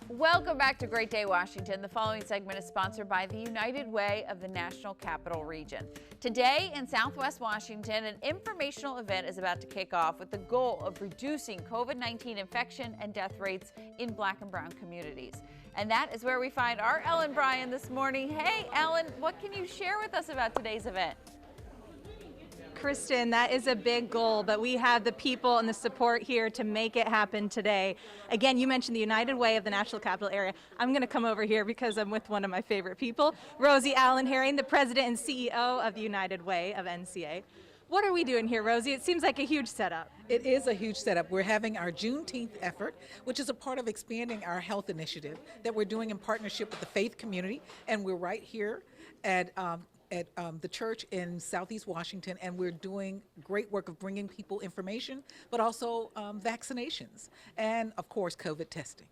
Welcome back to Great Day Washington. The following segment is sponsored by the United Way of the National Capital Region. Today in Southwest Washington, an informational event is about to kick off with the goal of reducing COVID-19 infection and death rates in Black and brown communities. And that is where we find our Ellen Bryan this morning. Hey, Ellen, what can you share with us about today's event? Kristen, that is a big goal, but we have the people and the support here to make it happen today. Again, you mentioned the United Way of the National Capital Area. I'm going to come over here because I'm with one of my favorite people, Rosie Allen Herring, the president and CEO of the United Way of NCA. What are we doing here, Rosie? It seems like a huge setup. It is a huge setup. We're having our Juneteenth effort, which is a part of expanding our health initiative that we're doing in partnership with the faith community, and we're right here at the church in Southeast Washington, and we're doing great work of bringing people information, but also vaccinations, and of course, COVID testing.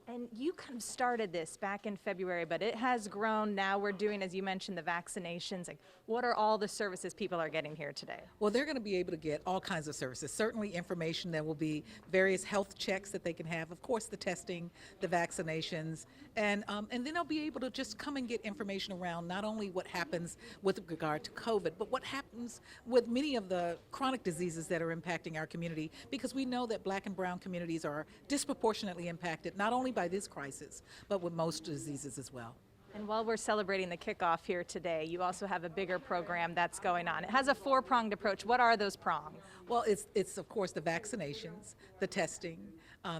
And you kind of started this back in February, but it has grown. Now we're doing, as you mentioned, the vaccinations. Like, what are all the services people are getting here today? Well, they're going to be able to get all kinds of services. Certainly information. There will be various health checks that they can have. Of course, the testing, the vaccinations, and then they'll be able to just come and get information around not only what happens with regard to COVID, but what happens with many of the chronic diseases that are impacting our community, because we know that Black and brown communities are disproportionately impacted, not only by this crisis, but with most diseases as well. And while we're celebrating the kickoff here today, you also have a bigger program that's going on. It has a four-pronged approach. What are those prongs? Well, it's of course the vaccinations, the testing,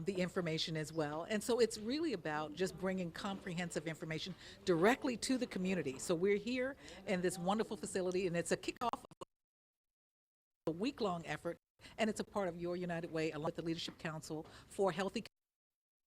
the information as well. And so it's really about just bringing comprehensive information directly to the community. So we're here in this wonderful facility, and it's a kickoff of a week-long effort, and it's a part of Your United Way, along with the Leadership Council for Healthy,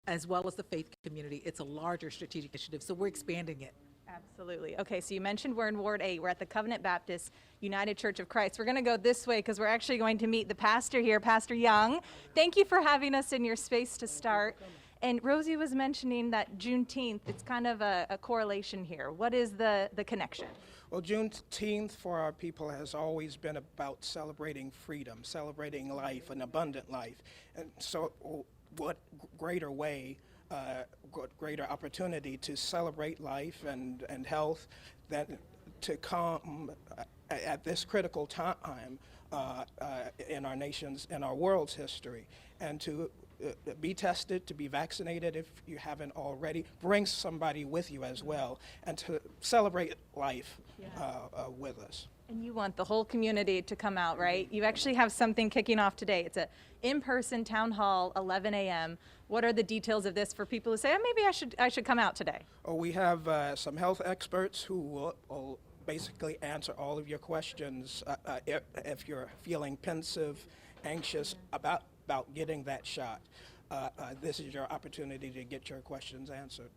as well as the faith community. It's a larger strategic initiative, so we're expanding it. Absolutely. Okay, so you mentioned we're in Ward 8. We're at the Covenant Baptist United Church of Christ. We're going to go this way because we're actually going to meet the pastor here, Pastor Young. Thank you for having us in your space to start. And Rosie was mentioning that Juneteenth, it's kind of a correlation here. What is the connection? Well, Juneteenth for our people has always been about celebrating freedom, celebrating life, an abundant life. And so what greater way, greater opportunity to celebrate life and health than to come at this critical time in our nation's, in our world's history, and to be tested, to be vaccinated if you haven't already, bring somebody with you as well, and to celebrate life with us. And you want the whole community to come out, right? You actually have something kicking off today. It's a in-person town hall, 11 a.m. What are the details of this for people who say, oh, maybe I should come out today? Oh, we have some health experts who will basically answer all of your questions if you're feeling pensive, anxious about getting that shot. This is your opportunity to get your questions answered.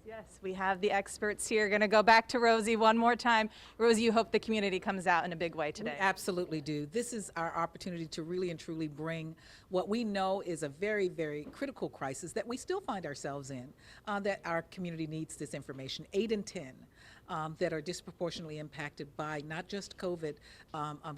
Yes, we have the experts here. Going to go back to Rosie one more time. Rosie, you hope the community comes out in a big way today. We absolutely do. This is our opportunity to really and truly bring what we know is a very, very critical crisis that we still find ourselves in, that our community needs this information. 8 in 10 that are disproportionately impacted by not just COVID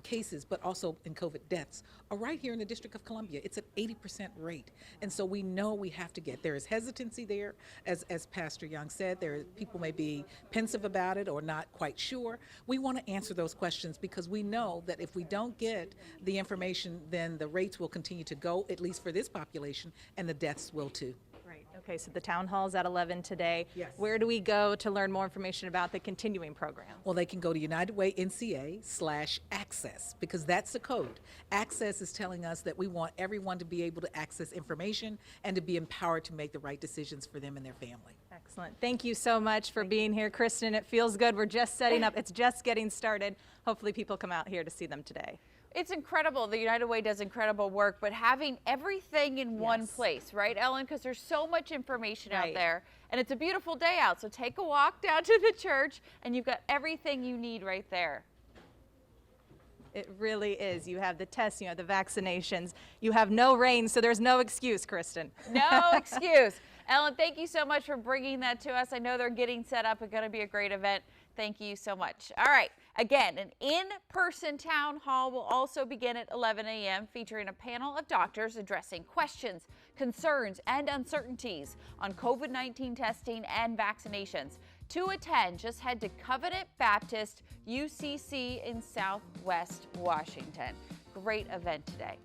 cases, but also in COVID deaths are right here in the District of Columbia. It's an 80% rate. And so we know we have to there is hesitancy there, as Pastor Young said, people may be pensive about it or not quite sure. We want to answer those questions because we know that if we don't get the information, then the rates will continue to go, at least for this population, and the deaths will too. Right. Okay, so the town hall's at 11 today. Yes. Where do we go to learn more information about the continuing program? Well, they can go to United Way NCA/access, because that's the code. Access is telling us that we want everyone to be able to access information and to be empowered to make the right decisions for them and their family. Excellent. Thank you so much for being here, Kristen. It feels good. We're just setting up. It's just getting started. Hopefully people come out here to see them today. It's incredible. The United Way does incredible work, but having everything in one place, right, Ellen? Because there's so much information out there, and it's a beautiful day out. So take a walk down to the church, and you've got everything you need right there. It really is. You have the tests, you have the vaccinations. You have no rain, so there's no excuse, Kristen. No excuse. Ellen, thank you so much for bringing that to us. I know they're getting set up. It's going to be a great event. Thank you so much. All right. Again, an in-person town hall will also begin at 11 a.m. featuring a panel of doctors addressing questions, concerns, and uncertainties on COVID-19 testing and vaccinations. To attend, just head to Covenant Baptist UCC in Southwest Washington. Great event today.